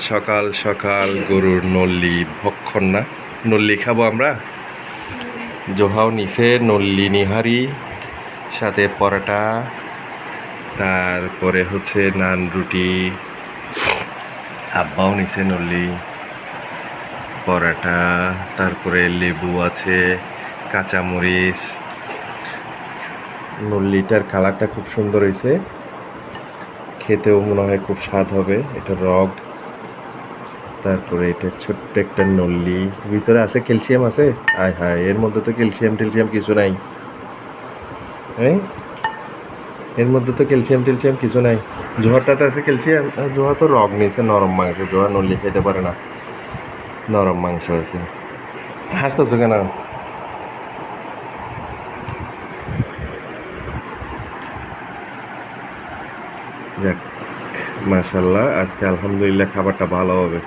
সকাল সকাল গরুর নল্লি ভক্ষণ না, নল্লি খাবো আমরা। জোহাও নিচে নল্লি নিহারি, সাথে পরোটা, তারপরে হচ্ছে নান রুটি। আব্বাও নিচে নল্লি, পরোটা, তারপরে লেবু আছে, কাঁচামরিচ। নল্লিটার কালারটা খুব সুন্দর হয়েছে, খেতেও মনে হয় খুব স্বাদ হবে। এটা রগ, তারপরে এটা ছোট্ট একটা নল্লি, ভিতরে আছে ক্যালসিয়াম আছে। আয় হায়, এর মধ্যে তো ক্যালসিয়াম টেলসিয়াম কিছু নাই। হ্যাঁ, এর মধ্যে তো ক্যালসিয়াম টেলসিয়াম কিছু নাই। জোহারটাতে আছে ক্যালসিয়াম। জোহা তো রগ নিয়েছে, নরম মাংস। জোহা নল্লি খেতে পারে না, নরম মাংস আছে। হাসতেছো কেন? যাক, মাশাল্লাহ, আজকে আলহামদুলিল্লাহ খাবারটা ভালো হবে।